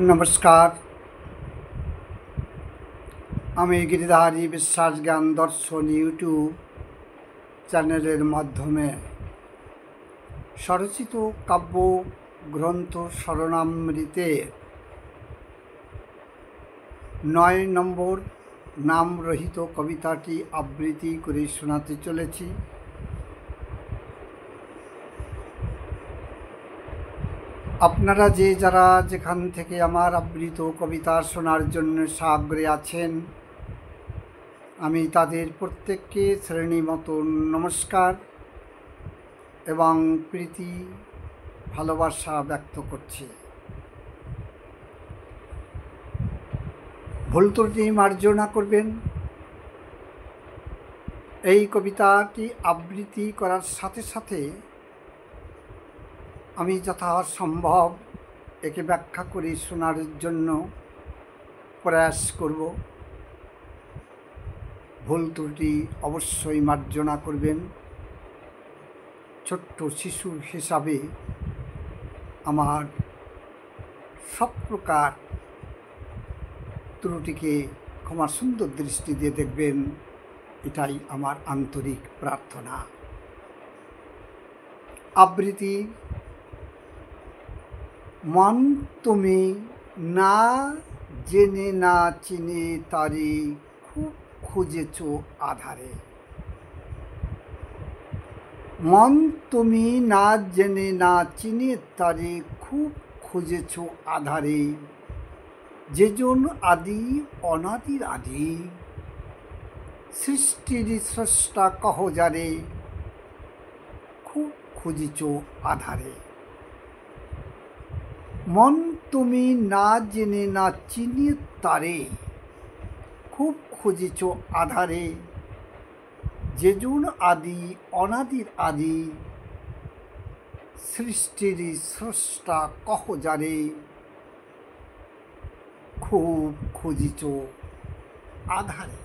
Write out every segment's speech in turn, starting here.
নমস্কার, আমি গিরিধারী বিশ্বাস জ্ঞান দর্শন ইউটিউব চ্যানেলের মাধ্যমে স্বরচিত কাব্য গ্রন্থ শরণামৃতের ৯ নম্বর নামরহিত কবিতাটি আবৃত্তি করে শোনাতে চলেছি। আপনারা যারা যেখান থেকে আমার আবৃত কবিতা শোনার জন্য সাগ্রহে আছেন, আমি তাদের প্রত্যেককে শ্রেণী মতো নমস্কার এবং প্রীতি ভালোবাসা ব্যক্ত করছি। ভুল ত্রুটি মার্জনা করবেন। এই কবিতাটি আবৃত্তি করার সাথে সাথে আমি যথাসম্ভব একে ব্যাখ্যা করে শোনার জন্য প্রয়াস করব। ভুল ত্রুটি অবশ্যই মার্জনা করবেন। ছোট্ট শিশু হিসাবে আমার সব প্রকার ত্রুটিকে ক্ষমা সুন্দর দৃষ্টি দিয়ে দেখবেন, এটাই আমার আন্তরিক প্রার্থনা। আবৃত্তি। মন তুমি না জেনে না চিনে তারে খুব খুঁজেছ আধারে। মন তুমি না জেনে না চিনে তারে খুব খুঁজেছ আধারে। যেজন আদি অনাদির আদি, সৃষ্টির স্রষ্টা কহ যারে, খুব খুঁজেছ আধারে। মন তুমি না জেনে না চিনে তারে খুব খুঁজেছ আধারে। যেজন আদি অনাদির আদি, সৃষ্টির স্রষ্টা কহ যারে, খুব খুঁজেছ আধারে।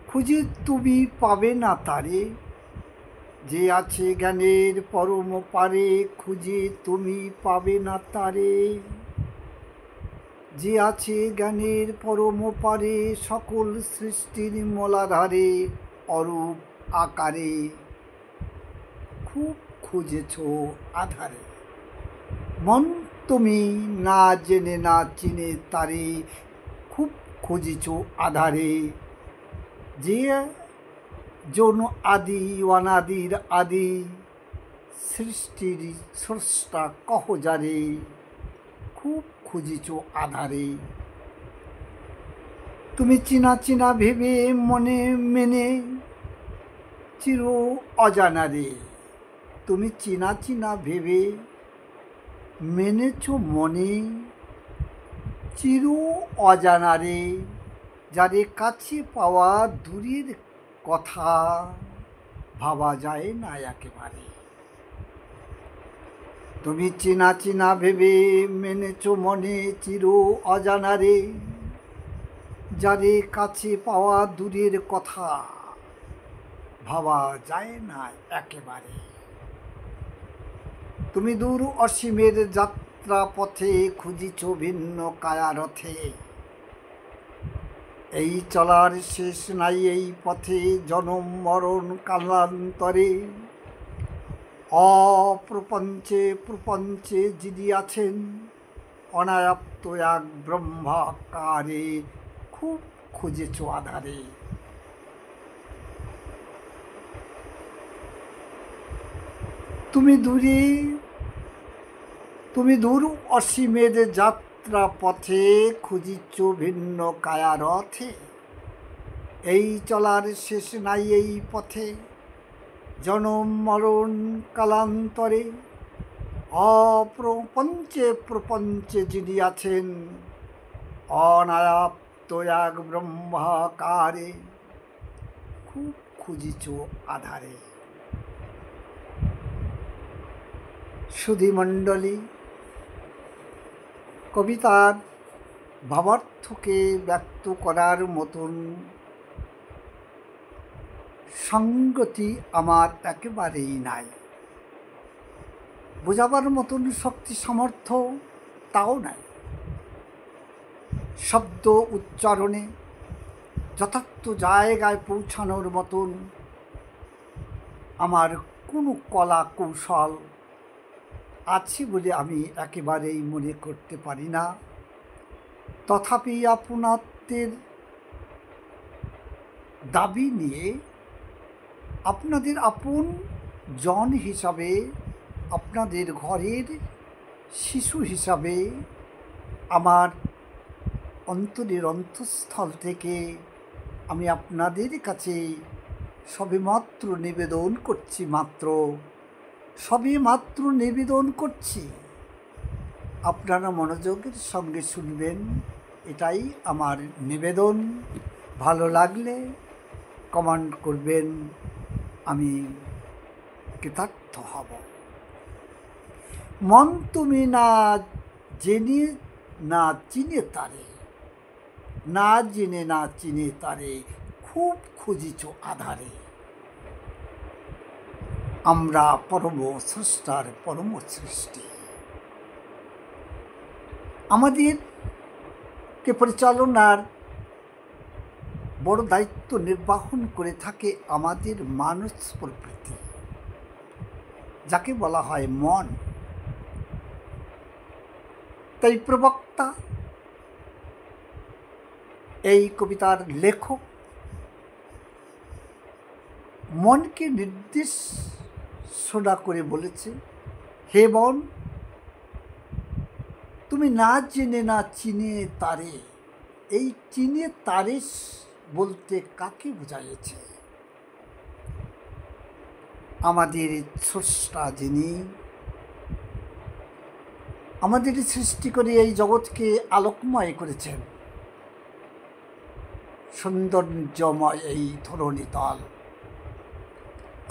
খুঁজে তুমি পাবে না তারে, যে আছে জ্ঞানের পরম পারে। খুঁজে তুমি পাবে না তারে, যে আছে জ্ঞানের পরম পারে। সকল সৃষ্টির মলাধারে অরূপ আকারে, খুব খুঁজেছ আধারে। মন তুমি না জেনে না চিনে তারে খুব খুঁজেছ আধারে। যে জন আদি অনাদির আদি, সৃষ্টির স্রষ্টা কহ যারে, খুব খুঁজেছ আধারে। তুমি চিনা চিনা ভেবে মনে মেনে চির অজানারে। তুমি চিনা চিনা ভেবে মেনেছ মনে চির অজানারে। যারে কাছে পাওয়া দূরের কথা, ভাবা যায় না একেবারে। তুমি চিনা চিনা ভেবে মেনেছ মনে চির অজানারে। যারে কাছে পাওয়া দূরের কথা, ভাবা যায় না একেবারে। তুমি দূর অসীমের যাত্রা পথে খুঁজিছ ভিন্ন কায়ারথে। এই চলার শেষ নাই এই পথে, জনম মরণ কালান্তরে। অপ্রপঞ্চে প্রপঞ্চে যিনি আছেন, অনায়াপ্ত এক ব্রহ্মাকারে, খুব খুঁজেছ আধারে। তুমি দূর অসীমের যাত্রা পথে খুঁজিছ ভিন্ন কায়ারথে। এই চলার শেষ নাই এই পথে, জনম মরণ কালান্তরে। অপ্রপঞ্চে প্রপঞ্চে যিনি আছেন, অনায়াপ্ত এক ব্রহ্মাকারে, খুব খুঁজিছ আধারে। সুধীমণ্ডলী, কবিতার ভাবার্থকে ব্যক্ত করার মতন সঙ্গতি আমার একেবারেই নাই। বোঝাবার মতন শক্তি সামর্থ্য তাও নাই। শব্দ উচ্চারণে যথার্থ জায়গায় পৌঁছানোর মতন আমার কোনো কলা কৌশল আছে বলে আমি একেবারেই মনে করতে পারি না। তথাপি আপনাদের দাবি নিয়ে আপনাদের আপন জন হিসাবে, আপনাদের ঘরের শিশু হিসাবে আমার অন্তরের অন্তঃস্থল থেকে আমি আপনাদের কাছে সবেমাত্র নিবেদন করছি, আপনারা মনোযোগের সঙ্গে শুনবেন, এটাই আমার নিবেদন। ভালো লাগলে কমেন্ট করবেন, আমি কৃতার্থ হব। মন তুমি না জেনে না চিনে তারে, না জেনে না চিনে তারে, খুব খুঁজিছ আধারে। আমরা পরম স্রষ্টার পরম সৃষ্টি। আমাদেরকে পরিচালনার বড় দায়িত্ব নির্বাহন করে থাকে আমাদের মানস প্রকৃতি, যাকে বলা হয় মন। তাই প্রবক্তা, এই কবিতার লেখক মনকে নির্দেশনা করে বলেছে, হে মন, তুমি না জেনে না চিনে তারে। এই চিনে তারে বলতে কাকে বোঝাইছে? আমাদের স্রষ্টা, যিনি আমাদের সৃষ্টি করে এই জগৎকে আলোকময় করেছেন, সৌন্দর্যময় এই ধরণীতল।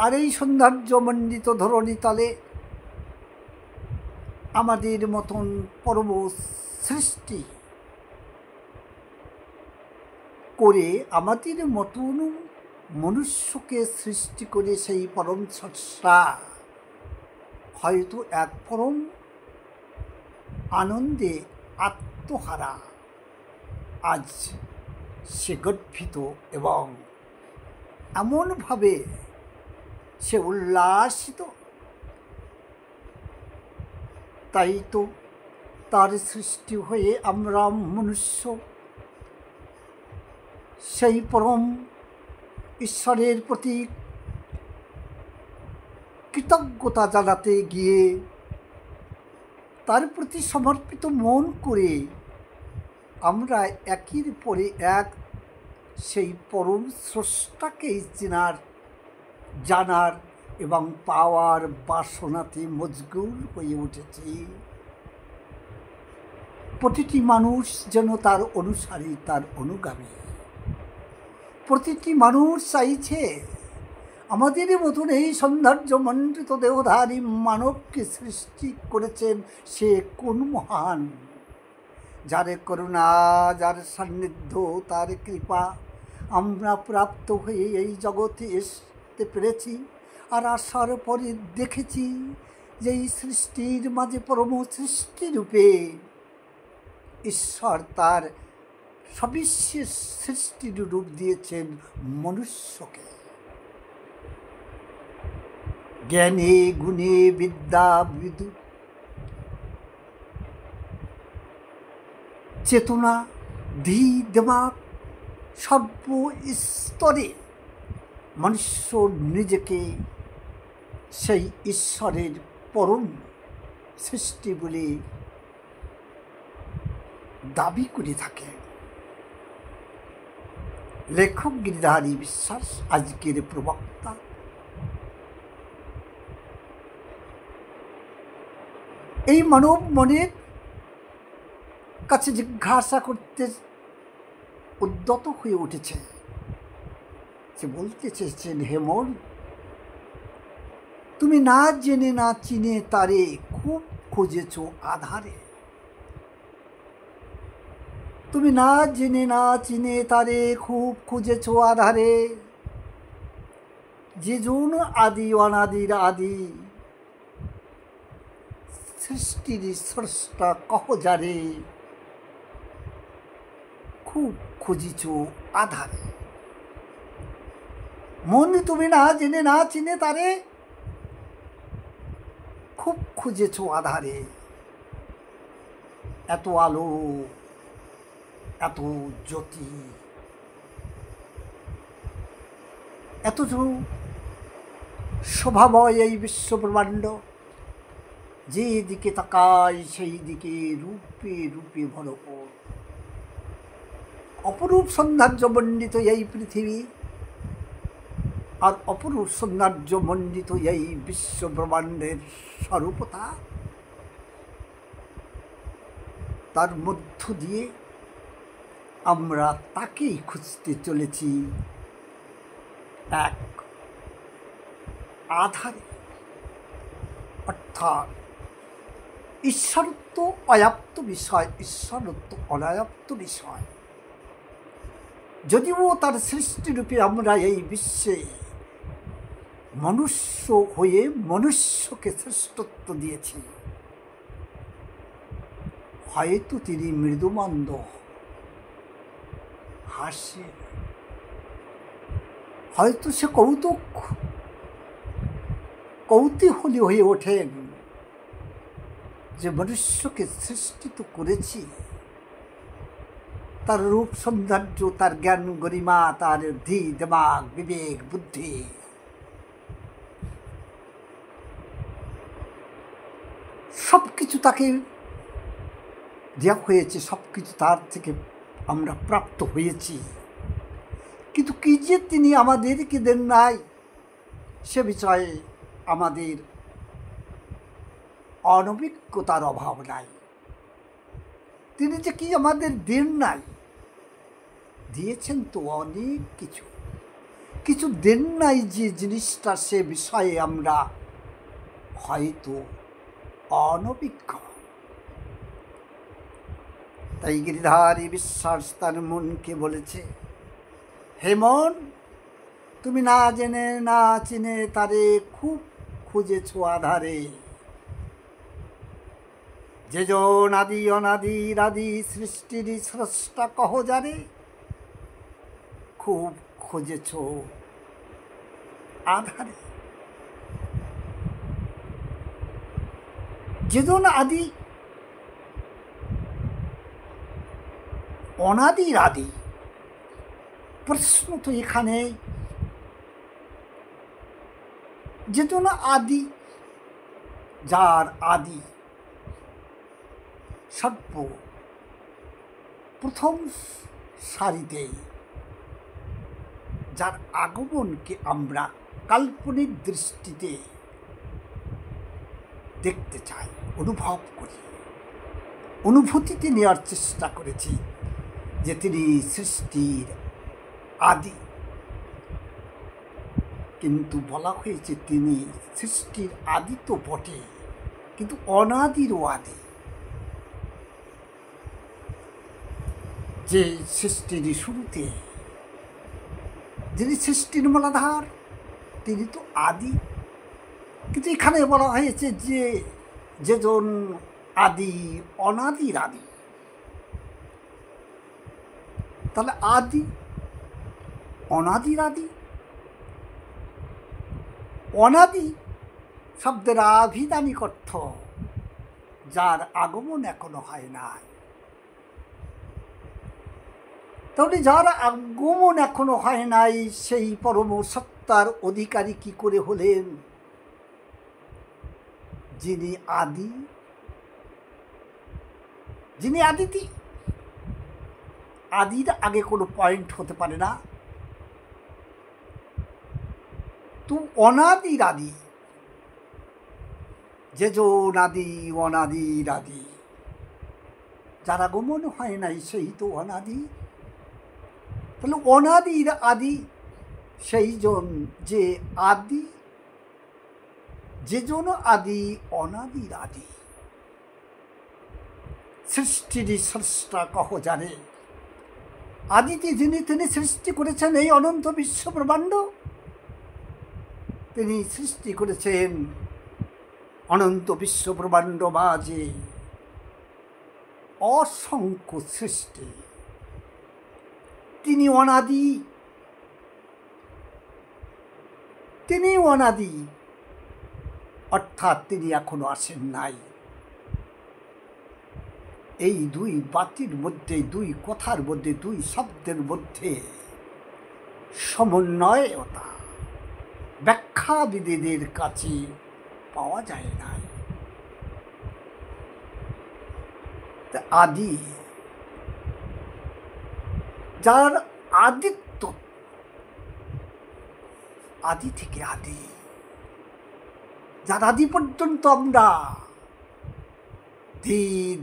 আর এই সৌন্দর্যমণ্ডিত ধরণীতলে আমাদের মতন পরম সৃষ্টি করে, আমাদের মতন মনুষ্যকে সৃষ্টি করে সেই পরম স্রষ্টা হয়তো এক পরম আনন্দে আত্মহারা আজ সে গর্বিত এবং এমনভাবে সে উল্লাসিত। তাই তো তার সৃষ্টি হয়ে আমরা মনুষ্য সেই পরম ঈশ্বরের প্রতি কৃতজ্ঞতা জানাতে গিয়ে তার প্রতি সমর্পিত মন করে আমরা একের পরে এক সেই পরম স্রষ্টাকেই জানার এবং পাওয়ার বাসনাতে মজগুল হয়ে উঠেছি। প্রতিটি মানুষ যেন তার অনুসারী, তার অনুগামী। প্রতিটি মানুষ চাইছে আমাদের মতন এই সৌন্দর্যমণ্ডিত দেহধারী মানবকে সৃষ্টি করেছেন সে কোন মহান, যার করুণা, যার সান্নিধ্য, তার কৃপা আমরা প্রাপ্ত হয়ে এই জগতে আসতে পেরেছি। আর আসার পরে দেখেছি যে এই সৃষ্টির মাঝে পরম সৃষ্টিরূপে ঈশ্বর তার সবিশেষ সৃষ্টির রূপ দিয়েছেন মনুষ্যকে। জ্ঞানে গুণে বিদ্যা বিদ্যুৎ চেতনা ধী দিমাগ সর্বস্তরে মনুষ্য নিজেকে সেই ঈশ্বরের পরম সৃষ্টি বলে দাবি করে থাকে। লেখক গিরিধারী বিশ্বাস আজকের প্রবক্তা। এই মানব মনের কাছে জিজ্ঞাসা করতে উদ্যত হয়ে উঠেছে। সে বলতে চেয়েছেন, হে মন, তুমি না জেনে না চিনে তারে, খুব খুঁজেছ আধারে। তুমি না জেনে না চিনে তারে, খুব খুঁজেছ আধারে। যে জন আদি অনাদির আদি, সৃষ্টির স্রষ্টা কহ যারে, খুব খুঁজিছ আধারে। মন তুমি না জেনে না চিনে তারে, খুব খুঁজেছ আধারে। এত আলো, এত জ্যোতি, এত শোভাময় এই বিশ্বব্রহ্মাণ্ড, যে দিকে তাকায় সেই দিকে রূপে রূপে ভরপুর। অপরূপ সৌন্দর্যমণ্ডিত এই পৃথিবী, আর অপরূপ সৌন্দর্যমণ্ডিত এই বিশ্বব্রহ্মাণ্ডের স্বরূপতা। তার মধ্য দিয়ে আমরা তাকেই খুঁজতে চলেছি, এক আধারে। অর্থাৎ ঈশ্বরত্ব অয়াপ্ত বিষয়, ঈশ্বরত্ব অনায়াপ্ত বিষয়। যদিও তার সৃষ্টিরূপে আমরা এই বিশ্বে মনুষ্য হয়ে মনুষ্যকে শ্রেষ্ঠত্ব দিয়েছি, হয়তো তিনি মৃদুমন্দ হাসে, হয়তো সে কৌতূহলী হয়ে ওঠেন যে মনুষ্যকে সৃষ্টি তো করেছি, তার রূপ সৌন্দর্য, তার জ্ঞান গরিমা, তার ধী দিমাগ বিবেক বুদ্ধি, সব কিছু তাকে দেওয়া হয়েছে, সব কিছু তার থেকে আমরা প্রাপ্ত হয়েছি। কিন্তু কি যে তিনি আমাদেরকে দেন নাই, সে বিষয়ে আমাদের অনভিজ্ঞতার অভাব নাই। তিনি যে কি আমাদের দেন নাই, দিয়েছেন তো অনেক কিছু। কিছু দেন নাই যে জিনিসটা, সে বিষয়ে আমরা হয়তো অনভিজ্ঞ। তাই গিরিধারী বিশ্বাস তার মনকে বলেছে, হে মন, তুমি না জেনে না চিনে তারে খুব খুঁজেছ আধারে। যেজন আদি অনাদির আদি সৃষ্টির স্রষ্টা কহ যারে, খুব খুঁজেছ আধারে। যেজন আদি অনাদির আদি, প্রশ্ন তো এখানে যেজন আদি, যার আদি সর্ব প্রথম সারিতেই, যার আগমনকে আমরা কাল্পনিক দৃষ্টিতে দেখতে চাই, অনুভব করি, অনুভূতিতে নেওয়ার চেষ্টা করেছি যে তিনি সৃষ্টির আদি। কিন্তু বলা হয়েছে তিনি সৃষ্টির আদি তো বটে, কিন্তু অনাদিরও আদি। যে সৃষ্টির শুরুতে, যিনি সৃষ্টির মূলাধার, তিনি তো আদি। কিন্তু এখানে বলা হয়েছে যে যেজন আদি অনাদির আদি। তাহলে আদি অনাদির আদি, অনাদি শব্দের আভিধানিক অর্থ যার আগমন এখনো হয় নাই। তাহলে যার আগমন এখনো হয় নাই, সেই পরম সত্তার অধিকারী কি করে হলেন? যিনি আদি, যিনি আদিতি। আদির আগে কোনো পয়েন্ট হতে পারে না। তো অনাদির আদি, যেজন আদি অনাদির আদি, যার আগমন হয় নাই সেই তো অনাদি। তাহলে অনাদির আদি সেই জন যে আদি, যেজন আদি অনাদির আদি। সৃষ্টির স্রষ্টা কহ জানে, আদিতে যিনি তিনি সৃষ্টি করেছেন এই অনন্ত বিশ্ব ব্রহ্মাণ্ড। তিনি সৃষ্টি করেছেন অনন্ত বিশ্ব ব্রহ্মাণ্ড মাঝে অসংখ্য সৃষ্টি। তিনি অনাদি, তিনি অনাদি, অর্থাৎ তিনি এখনো আসেন নাই। এই দুই বাতির মধ্যে, দুই কথার মধ্যে, দুই শব্দের মধ্যে সমন্বয়তা ব্যাখ্যাবিদদের কাছে পাওয়া যায় না। আদি, যার আদিত্ব, আদি থেকে আদি, যার আদি পর্যন্ত আমরা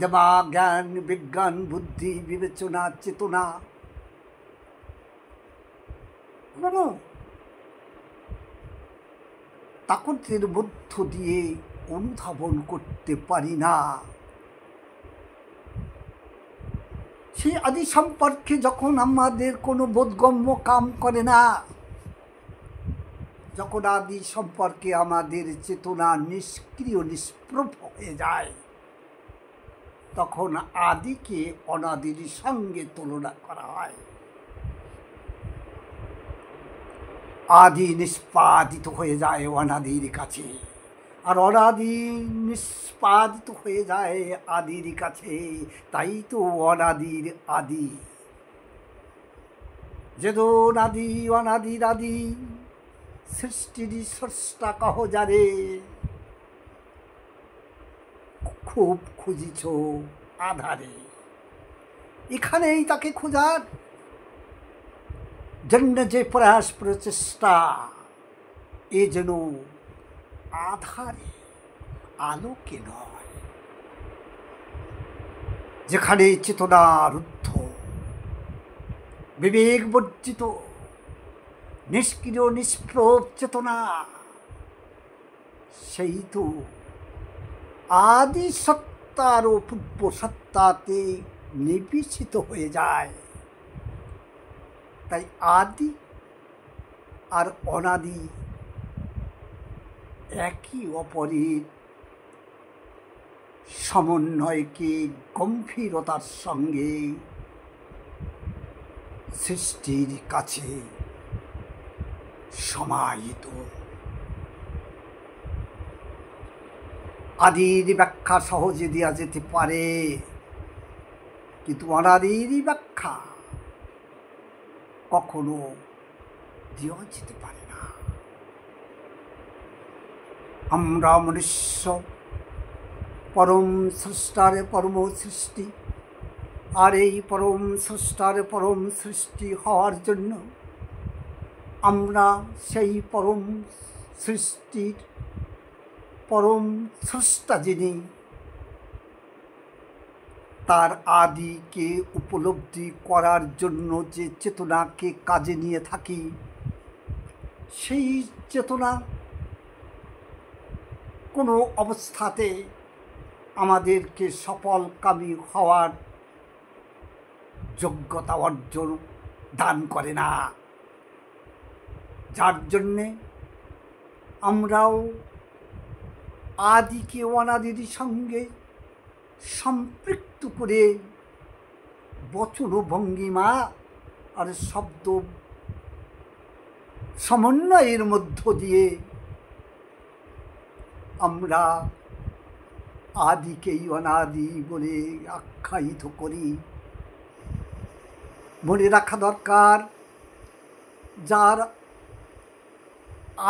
দেবা জ্ঞান বিজ্ঞান বুদ্ধি বিবেচনা চেতনা তাকতের মধ্য দিয়ে অনুধাবন করতে পারি না। সেই আদি সম্পর্কে যখন আমাদের কোনো বোধগম্য কাম করে না, যখন আদি সম্পর্কে আমাদের চেতনা নিষ্ক্রিয় নিষ্প্রভ হয়ে যায়, তখন আদিকে অনাদির সঙ্গে তুলনা করা হয়। আদি নিষ্পাদিত হয়ে যায় অনাদির কাছে, আর অনাদি নিষ্পাদিত হয়ে যায় আদির কাছে। তাই তো অনাদির আদি। যেদন আদি অনাদির আদি, সৃষ্টির স্রষ্টা কহ যারে, খুব খুঁজিছ আধারে। এখানেই তাকে খোঁজার জন্য যে প্রয়াস প্রচেষ্টা, এ যেন আধারে, আলোকে নয়। যেখানে চেতনা রুদ্ধ, বিবেক বর্জিত, নিষ্ক্রিয় নিষ্প্রভ চেতনা, সেই তো আদি সত্তার ও পূর্ব সত্তাতে নিবিষ্ট হয়ে যায়। তাই আদি আর অনাদি একই অপরের সমন্বয়কে গম্ভীরতার সঙ্গে সৃষ্টির কাছে সমাহিত। আদির ব্যাখ্যা সহজে দেওয়া যেতে পারে, কিন্তু অনাদির ব্যাখ্যা কখনো দেওয়া যেতে পারে না। আমরা মনুষ্য পরম স্রষ্টার পরম সৃষ্টি, আর এই পরম স্রষ্টার পরম সৃষ্টি হওয়ার জন্য আমরা সেই পরম সৃষ্টির পরম স্রষ্টা যিনি, তার আদিকে উপলব্ধি করার জন্য যে চেতনাকে কাজে নিয়ে থাকি, সেই চেতনা কোনো অবস্থাতে আমাদেরকে সফলকামী হওয়ার যোগ্যতা অর্জন দান করে না। যার জন্যে আমরাও আদিকে অনাদির সঙ্গে সম্পৃক্ত করে বচন ভঙ্গিমা আর শব্দ সমন্বয়ের মধ্য দিয়ে আমরা আদিকেই অনাদি বলে আখ্যায়িত করি। মনে রাখা দরকার, যার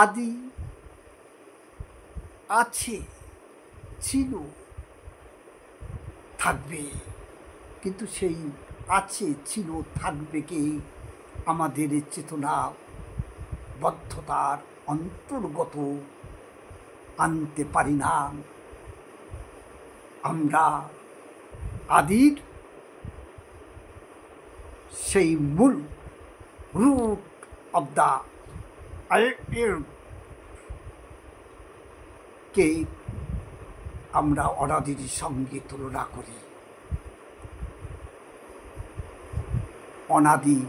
আদি আছে, ছিল, থাকবে, কিন্তু সেই আছে ছিল থাকবেকে আমাদের চেতনা বদ্ধতার অন্তর্গত আনতে পারি না। আমরা আদির সেই মূল রুট অব দ্য কে আমরা অনাদির সঙ্গে তুলনা করি। অনাদি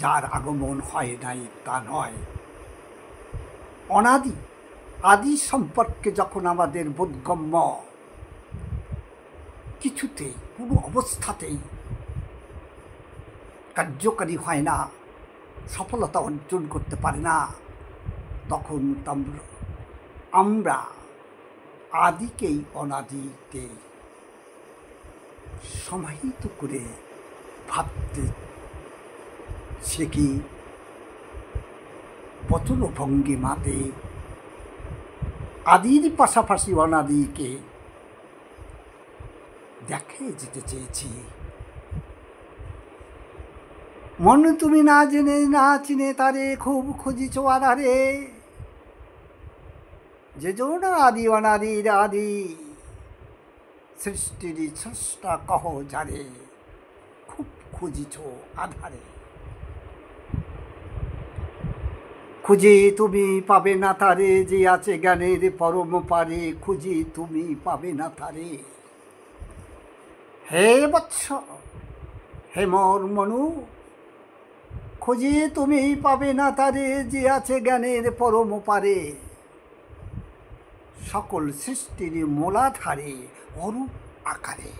যার আগমন হয় নাই তা নয়, অনাদি আদি সম্পর্কে যখন আমাদের বোধগম্য, কিছুতেই কোনো অবস্থাতেই কার্যকারী হয় না, সফলতা অর্জন করতে পারে না, তখন আমরা আদিকেই অনাদিকে সমাহিত করে ভাবতে শিখি। বচন ভঙ্গিমাতে আদির পাশাপাশি অনাদিকে দেখে যেতে চেয়েছি। মন তুমি না জেনে না চিনে তারে খুব খুঁজিছ আধারে, যে জন আদি অনাদির আদি সৃষ্টির স্রষ্টা কহ যারে, খুব খুঁজিছ আধারে। খুঁজে তুমি পাবে না তারে, যে আছে জ্ঞানের পরম পারে, খুঁজে তুমি পাবে না তারে। হে বৎস, হে মোর মনু, খুঁজে তুমি পাবে না তারে, যে আছে জ্ঞানের পরম পারে, সকল সৃষ্টির মূলাধারে, অরূপ আকারে।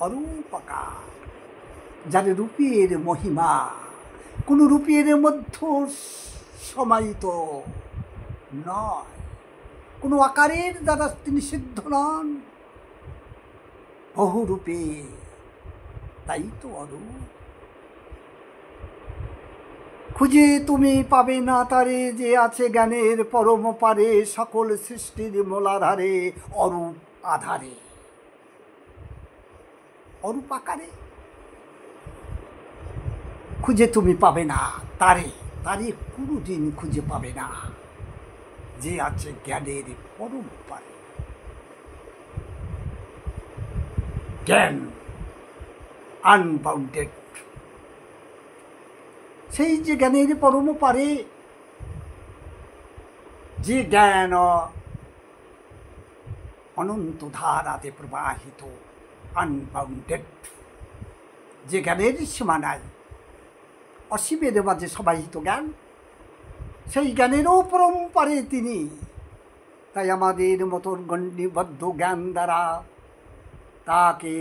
অরূপ আকার, যার রূপের মহিমা কোন রূপের মধ্যে সমাহিত নয়, কোনো আকারের দ্বারা তিনি সিদ্ধ নন, বহুরূপে, তাই তো অরূপ। খুঁজে তুমি পাবে না তারে, যে আছে জ্ঞানের পরম পারে, সকল সৃষ্টির মূলাধারে, অরূপ আধারে, অরূপ আকারে। খুঁজে তুমি পাবে না তারে, তারে কোনোদিন খুঁজে পাবে না, যে আছে জ্ঞানের পরম পারে। জ্ঞান আনবাউন্ডেড, সেই যে জ্ঞানের পরম পারে, যে জ্ঞান অনন্ত ধারাতে প্রবাহিত, আনবাউন্ডেড, যে জ্ঞানের সীমা নাই, অসীমের মাঝে সমাহিত জ্ঞান, সেই জ্ঞানেরও পরম পারে তিনি। তাই আমাদের মতন গণ্ডিবদ্ধ জ্ঞান দ্বারা তাকে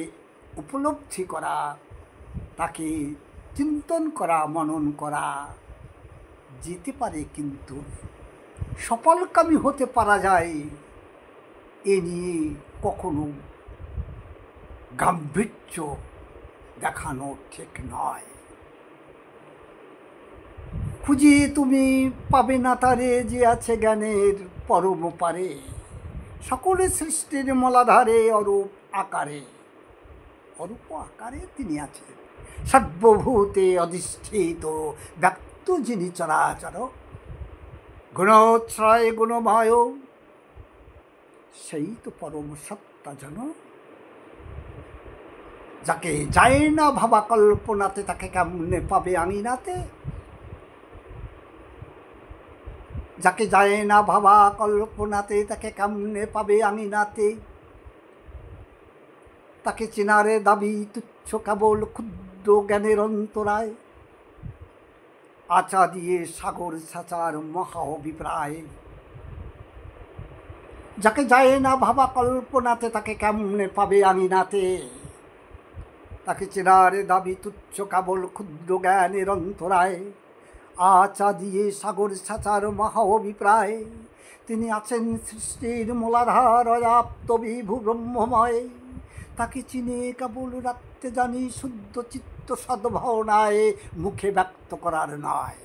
উপলব্ধি করা, তাকে চিন্তন করা, মনন করা যেতে পারে, কিন্তু সফলকামী হতে পারা যায়, এ নিয়ে কখনো গাম্ভীর্য দেখানো ঠিক নয়। খুঁজে তুমি পাবে না তারে, যে আছে জ্ঞানের পরম পারে, সকল সৃষ্টির মূলাধারে, অরূপ আকারে। অরূপ আকারে তিনি আছেন, সর্বভূতে অধিষ্ঠিত, ব্যক্ত যিনি চরাচর, গুণোচ্ছ্রয় গুণময়, সেই তো পরম সত্তাজন। যাকে যায় না ভাবা কল্পনাতে, তাকে কেমনে পাবে আঙিনাতে। যাকে যায় না ভাবা কল্পনাতে, তাকে কেমনে পাবে আঙিনাতে। তাকে চেনারে দাবি তুচ্ছ কেবল ক্ষুদ্র জ্ঞানের অন্তরায়, আচা দিয়ে সাগর ছাচার মহা অভিপ্রায়। যাকে যায় না ভাবা কল্পনাতে, তাকে কেমনে পাবে আঙিনাতে। তাকে চেনারে দাবি তুচ্ছ কেবল ক্ষুদ্র জ্ঞানের অন্তরায়, আচা দিয়ে সাগর ছাচার মহা অভিপ্রায়। তিনি আছেন সৃষ্টির মূলাধার, অব্যাপ্ত বিভু ব্রহ্মময়। তাকে চিনে কেবল রাখতে জানি শুদ্ধ চিত্ত সদ্ভাবনায়, মুখে ব্যক্ত করার নয়।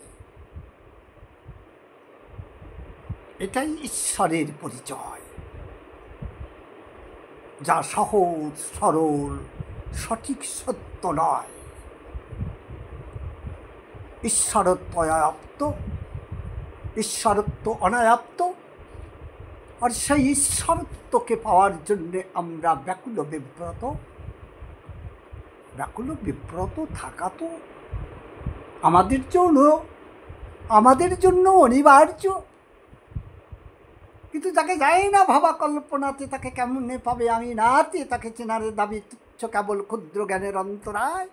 এটাই ঈশ্বরের পরিচয়, যা সহজ সরল সঠিক সত্য নয়। ঈশ্বরত্ব অনায়াপ্ত, ঈশ্বরত্ব অনায়াপ্ত, আর সেই ঈশ্বরত্বকে পাওয়ার জন্যে আমরা ব্যাকুল বিব্রত। ব্যাকুল বিব্রত থাকা তো আমাদের জন্য অনিবার্য। কিন্তু যাকে যায় না ভাবা কল্পনাতে, তাকে কেমনে পাবে আঙিনাতে। তাকে চেনারে দাবি তুচ্ছ কেবল ক্ষুদ্র জ্ঞানের অন্তরায়,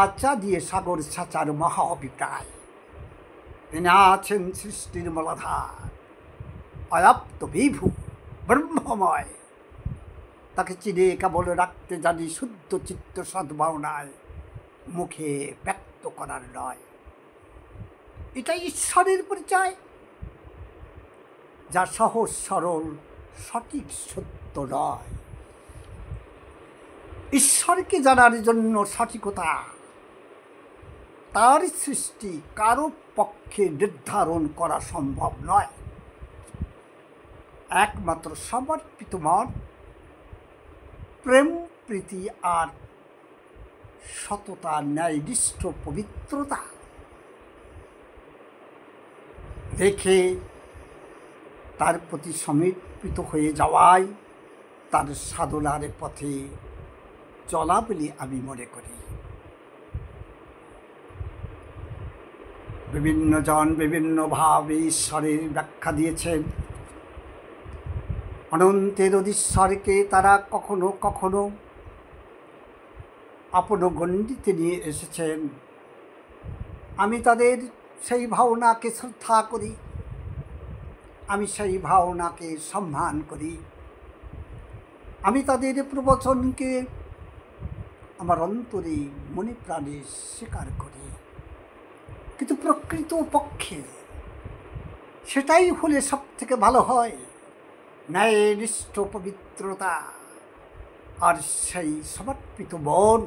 আচা দিয়ে সাগর ছাচার মহা অভিপ্রায়। তিনি আছেন সৃষ্টির মূলাধার, অব্যক্ত বিভু ব্রহ্মময়। তাকে চিনে কেবল রাখতে জানি শুদ্ধ চিত্ত সদ্ভাবনায়, মুখে ব্যক্ত করার নয়। এটাই ঈশ্বরের পরিচয়, যা সহজ সরল সঠিক সত্য নয়। ঈশ্বরকে জানার জন্য সঠিকতা, তার সৃষ্টি কারো পক্ষে নির্ধারণ করা সম্ভব নয়। একমাত্র সমর্পিত মন, প্রেম প্রীতি আর সততা, ন্যায়নিষ্ঠ পবিত্রতা রেখে তার প্রতি সমর্পিত হয়ে যাওয়াই তার সাধনার পথে চলা বলে আমি মনে করি। বিভিন্ন জন বিভিন্নভাবে ঈশ্বরের ব্যাখ্যা দিয়েছেন। অনন্তের অধীশ্বরকে তারা কখনো কখনো আপন গণ্ডিতে নিয়ে এসেছেন। আমি তাদের সেই ভাবনাকে শ্রদ্ধা করি, আমি সেই ভাবনাকে সম্মান করি, আমি তাদের প্রবচনকে আমার অন্তরে মনে প্রাণে স্বীকার করি। কিন্তু প্রকৃত পক্ষে সেটাই হলে সব থেকে ভালো হয়, ন্যায়নিষ্ঠ পবিত্রতা আর সেই সমর্পিত মন,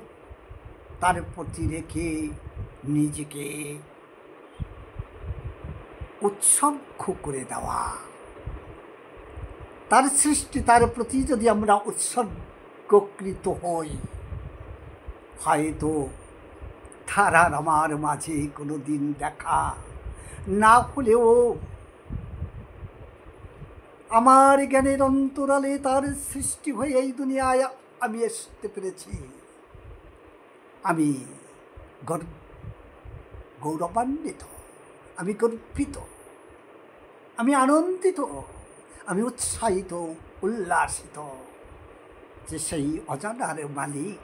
তার প্রতি রেখে নিজেকে উৎসর্গ করে দেওয়া। তার সৃষ্টি, তার প্রতি যদি আমরা উৎসর্গকৃত হই, হয়তো তার আর আমার মাঝে কোনো দিন দেখা না হলেও আমার জ্ঞানের অন্তরালে তার সৃষ্টি হয়ে এই দুনিয়ায় আমি আসতে পেরেছি। আমি গৌরবান্বিত, আমি গর্বিত, আমি আনন্দিত, আমি উৎসাহিত, উল্লাসিত যে সেই অজানার মালিক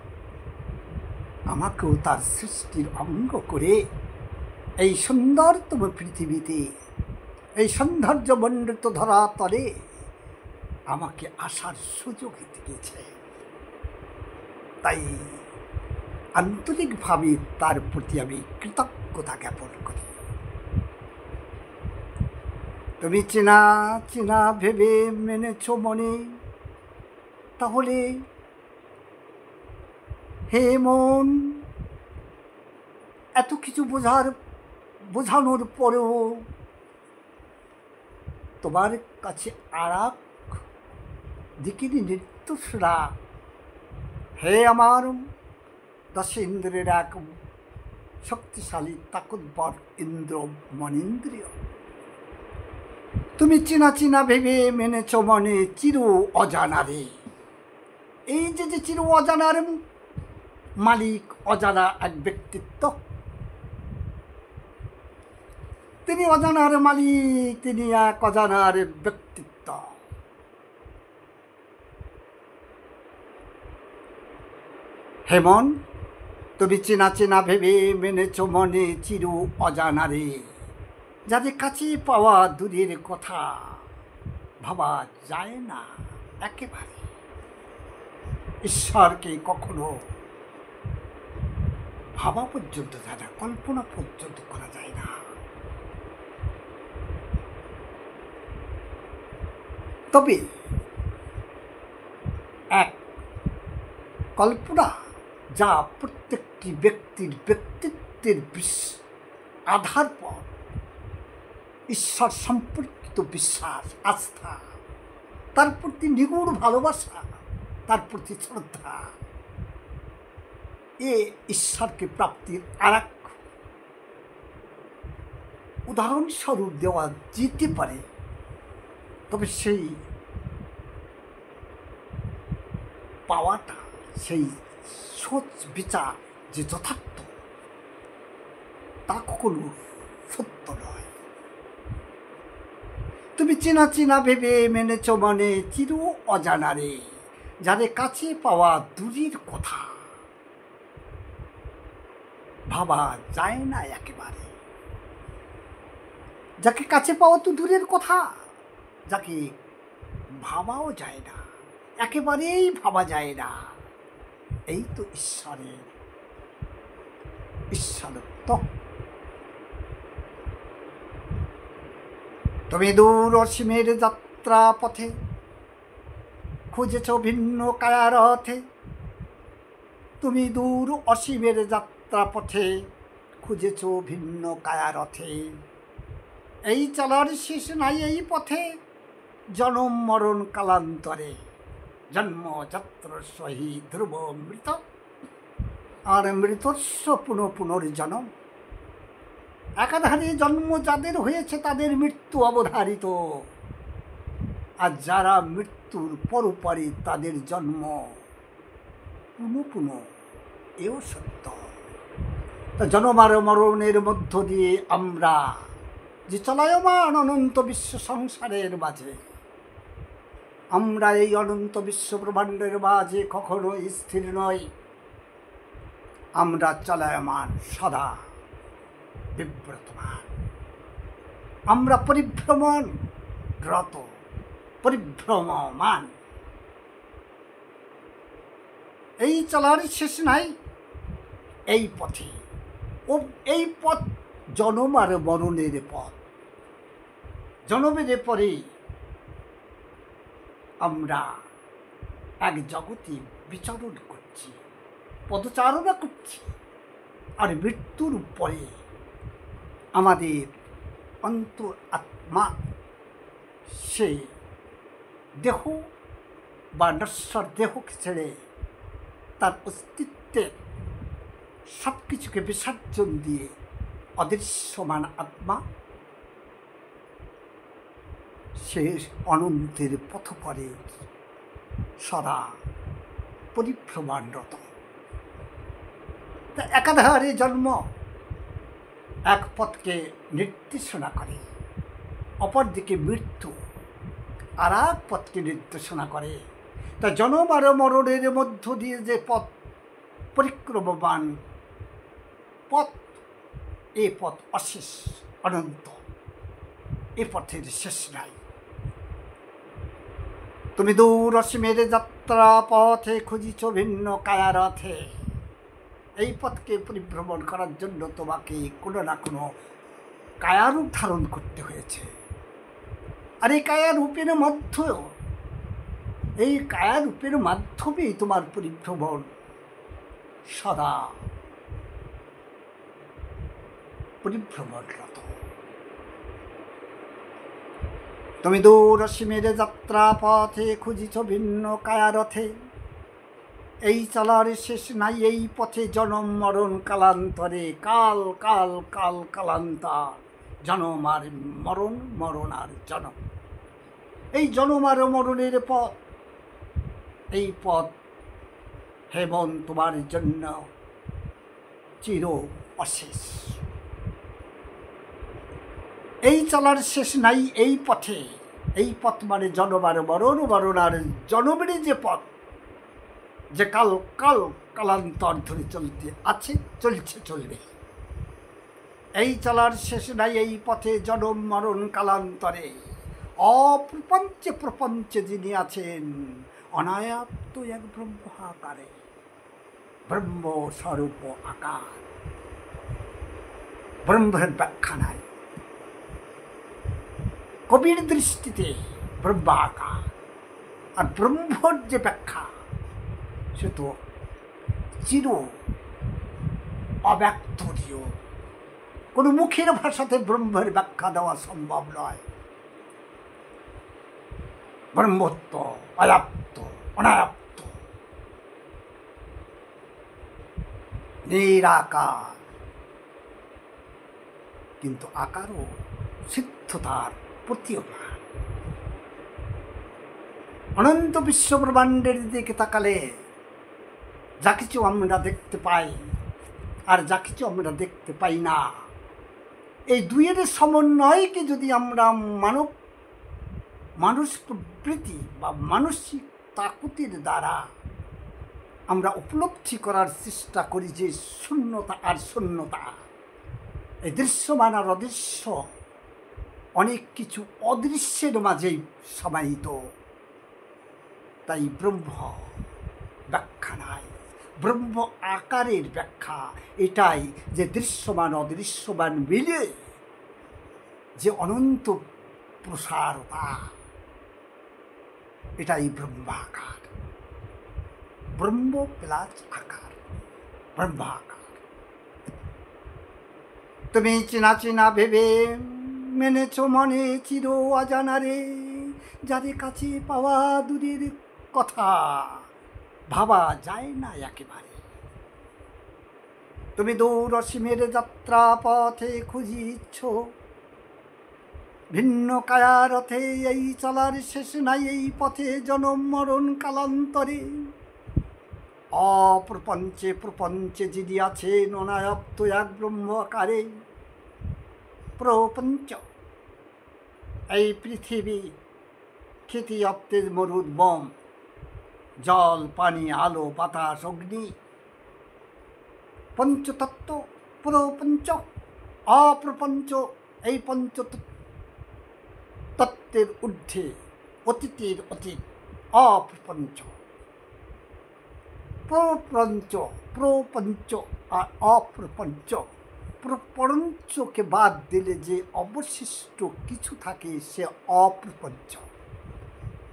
আমাকেও তার সৃষ্টির অঙ্গ করে এই সুন্দরতম পৃথিবীতে, এই সৌন্দর্যমণ্ডিত ধরাতলে আমাকে আসার সুযোগ দিয়েছে। তাই আন্তরিকভাবে তার প্রতি আমি কৃতজ্ঞতা জ্ঞাপন করি। তুমি চেনা চেনা ভেবে মেনেছ মনে, তাহলে হে মন, এত কিছু বোঝানোর পরেও তোমার কাছে আর এক দিকেরই নির্দোষরা। হে আমার দশেন্দ্রের এক শক্তিশালী তাকতবর ইন্দ্র মনেন্দ্রিয়, তুমি চেনা চেনা ভেবে মেনেছ মনে চির অজানারে। এই যে চির অজানার মালিক, অজানা এক ব্যক্তিত্ব, তিনি অজানার মালিক, তিনি এক অজানার ব্যক্তিত্ব। হেমন, তুমি চেনা চেনা ভেবে মেনেছ মনে চির অজানারে, যাদের কাছে পাওয়া দূরের কথা, ভাবা যায় না একেবারে। ঈশ্বরকে কখনো ভাবা পর্যন্ত যায় না, কল্পনা পর্যন্ত করা যায় না। তবে এক কল্পনা যা প্রত্যেকটি ব্যক্তির ব্যক্তিত্বের আধার পর, ঈশ্বর সম্পর্কিত বিশ্বাস, আস্থা, তার প্রতি নিগুড় ভালোবাসা, তার প্রতি শ্রদ্ধা, এ ঈশ্বরকে প্রাপ্তির আর এক উদাহরণস্বরূপ দেওয়া যেতে পারে। তবে সেই পাওয়াটা, সেই সোচ বিচার যে যথার্থ, তা কখনো সত্য নয়। তুমি চেনা চেনা ভেবে মেনেছ মনে চির অজানারে, যাদের কাছে পাওয়া দূরের কথা, ভাবা যায় না একেবারে। যাকে কাছে পাওয়া তো দূরের কথা, যাকে ভাবাও যায় না, একেবারেই ভাবা যায় না, এই তো ঈশ্বরত্ব। তুমি দূর অসীমের যাত্রা পথে খুঁজেছ ভিন্ন কায়ারথে, তুমি দূর অসীমের যাত্রা পথে খুঁজেছ ভিন্ন কায়ারথে। এই চলার শেষ নাই এই পথে, জনম মরণ কালান্তরে, জন্ম যাত্র সহি ধ্রুব মৃত, আর মৃতস্ব পুনর্জন্ম। একাধারে জন্ম যাদের হয়েছে তাদের মৃত্যু অবধারিত, আর যারা মৃত্যুর পরপরই তাদের জন্ম পুনঃ, এও সত্য। তা জন্ম আর মরণের মধ্য দিয়ে আমরা যে চলায়মান অনন্ত বিশ্ব সংসারের মাঝে, আমরা এই অনন্ত বিশ্ব ব্রহ্মাণ্ডের মাঝে কখনো স্থির নই, আমরা চলায়মান, সদা বিব্রতমান, আমরা পরিভ্রমণরত, পরিভ্রমমান। এই চলার শেষ নাই এই পথে, ও এই পথ জনম আর মরণের পথ। জনমের পরে আমরা এক জগতে বিচরণ করছি, পদচারণা করছি, আর মৃত্যুর পরে আমাদের অন্তর আত্মা সে দেহ বা নশ্বর দেহকে ছেড়ে তার অস্তিত্বের সব কিছুকে বিসর্জন দিয়ে অদৃশ্যমান আত্মা সে অনন্তের পথপরে সদা পরিভ্রমণরত। তা একাধারে জন্ম এক পথকে নির্দেশনা করে, অপরদিকে মৃত্যু আর এক পথকে নির্দেশনা করে। তা জন্ম আর মরণের মধ্য দিয়ে যে পথ পরিক্রমমান পথ, এ পথ অশেষ অনন্ত, এ পথের শেষ নাই। তুমি দূর অসীমের যাত্রা পথে খুঁজিছ ভিন্ন কায়ারথে। এই পথকে পরিভ্রমণ করার জন্য তোমাকে কোনো না কোনো কায়ারূপ ধারণ করতে হয়েছে। আর এই কায়ারূপের মধ্যেও, এই কায়ারূপের মাধ্যমেই তোমার পরিভ্রমণ সদা পরিভ্রমণরত। তুমি দূর অসীমের যাত্রা পথে খুঁজিছ ভিন্ন কায়ারথে। এই চলার শেষ নাই এই পথে জনম মরণ কালান্তরে, কাল কাল কাল কালান্তর, জনম আর মরণ, মরণ আর জনম। এই জনম আর মরণের পথ, এই পথ হেমন তোমার জন্য চির অশেষ। এই চলার শেষ নাই এই পথে, এই পথ মানে জনম আর মরণ, মরণ আর জনমের যে পথ, যে কাল কাল কালান্তর ধরে চলতে আছে, চলছে, চলবে। এই চলার শেষ নাই এই পথে জনম মরণ কালান্তরে। অপ্রপঞ্চে প্রপঞ্চে যিনি আছেন অনায়াপ্ত এক ব্রহ্মাকারে, ব্রহ্মস্বরূপ আকার। ব্রহ্মের ব্যাখ্যা নাই, কবির দৃষ্টিতে ব্রহ্মাকার। আর ব্রহ্মর যে ব্যাখ্যা সে তো চির অব্যক্তরীয়, কোনো মুখের ভাষাতে ব্রহ্মের ব্যাখ্যা দেওয়া সম্ভব নয়। ব্রহ্মত্ব অব্যক্ত, অনাব্য, নিরাকার, কিন্তু আকারও সিদ্ধতার প্রতীয়মান। অনন্ত বিশ্ব ব্রহ্মাণ্ডের দিকে তাকালে যা কিছু আমরা দেখতে পাই আর যা কিছু আমরা দেখতে পাই না, এই দুইয়ের সমন্বয়কে যদি আমরা মানুষ প্রবৃত্তি বা মানসিক তাকুতির দ্বারা আমরা উপলব্ধি করার চেষ্টা করি, যে শূন্যতা আর শূন্যতা, এই দৃশ্যমান আর অদৃশ্য, অনেক কিছু অদৃশ্যের মাঝেই সমাহিত। তাই ব্রহ্ম ব্যাখ্যা নাই, ব্রহ্ম আকারের ব্যাখ্যা এটাই যে দৃশ্যমান অদৃশ্যমান মিলে যে অনন্ত প্রসারতা, এটাই ব্রহ্মাকার। ব্রহ্ম প্লাস আকার, ব্রহ্মাকার। তুমি চেনা চেনা ভেবে মেনেছ মনে চির অজানারে, যাদের কাছে পাওয়া দূরের কথা ভাবা যায় না একেবারে। তুমি দূর অসীমের যাত্রা পথে খুঁজিচ্ছ ভিন্ন কায়ারথে, এই চলার শেষ নাই এই পথে জনম মরণ কালান্তরে। অপ্রপঞ্চে প্রপঞ্চে যিনি আছেন অনায়ত্ত এক ব্রহ্ম আকারে। প্রপঞ্চ এই পৃথিবী খ্যাতি অপ্তের মরুদ্বম, জল পানি আলো বাতাস অগ্নি। পঞ্চতত্ত্ব প্রপঞ্চ অপ্রপঞ্চ এই তত্ত্বের ঊর্ধ্বে অতীতের অতীত অপ্রপঞ্চ। প্রপঞ্চ প্রপঞ্চ আর অপ্রপঞ্চ। প্রপঞ্চকে বাদ দিলে যে অবশিষ্ট কিছু থাকে সে অপ্রপঞ্চ।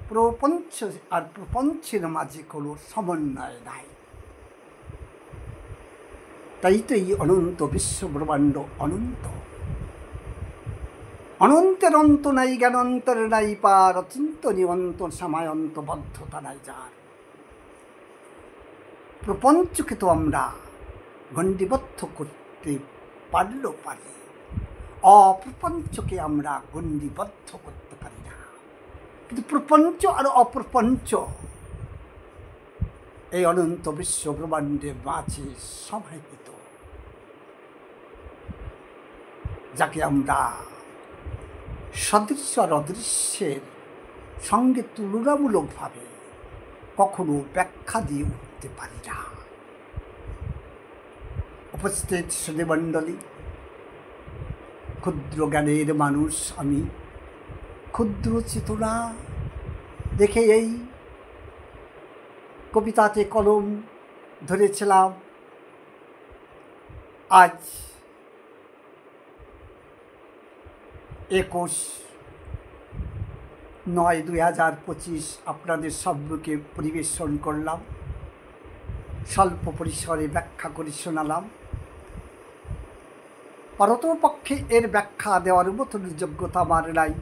প্রপঞ্চ আর প্রপঞ্চের মাঝে কোনো সমন্বয় নাই। তাই তো এই অনন্ত বিশ্ব ব্রহ্মাণ্ড অনন্ত। অনন্তের অন্ত নাই, জ্ঞানন্তর নাই পার, অচিন্ত নিয়ন্ত সামায়ন্ত বদ্ধতা নাই যার। প্রপঞ্চকে তো আমরা গণ্ডিবদ্ধ করতে পারলেও পারি, অপ্রপঞ্চকে আমরা গণ্ডিবদ্ধ করতে পারি না। কিন্তু প্রপঞ্চ আর অপ্রপঞ্চ এই অনন্ত বিশ্ব ব্রহ্মাণ্ডের মাঝে সমাহিত, যাকে আমরা সদৃশ্য আর অদৃশ্যের সঙ্গে তুলনামূলকভাবে কখনো ব্যাখ্যা দিয়ে উঠতে পারি না। উপস্থিত সুধীমণ্ডলী, ক্ষুদ্র জ্ঞানের মানুষ আমি, ক্ষুদ্র চেতনা দেখে এই কবিতাতে কলম ধরেছিলাম। আজ 21/9/2025 আপনাদের সম্মুখে পরিবেশন করলাম। স্বল্প পরিসরে ব্যাখ্যা করে শোনালাম। পরতপক্ষে এর ব্যাখ্যা দেওয়ার মতন যোগ্যতা আমার নাই।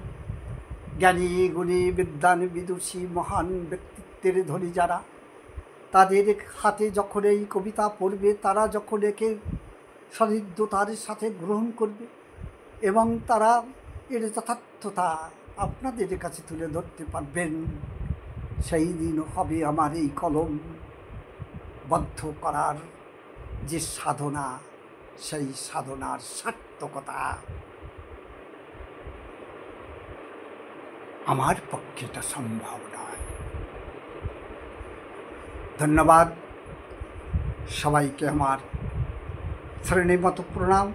জ্ঞানী গুণী বিদ্বান বিদুষী মহান ব্যক্তিত্বের ধনী যারা, তাদের হাতে যখন এই কবিতা পড়বে, তারা যখন একে সহৃদয়তার সাথে গ্রহণ করবে এবং তারা এর যথার্থতা আপনাদের কাছে তুলে ধরতে পারবেন, সেই দিন হবে আমার এই কলম বদ্ধ করার যে সাধনা, সেই সাধনার সার্থকতা। আমার পক্ষে এটা সম্ভব নয়। ধন্যবাদ সবাইকে, আমার শ্রেণীর মতো প্রণাম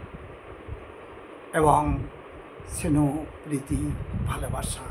এবং স্নেহ প্রীতি ভালোবাসা।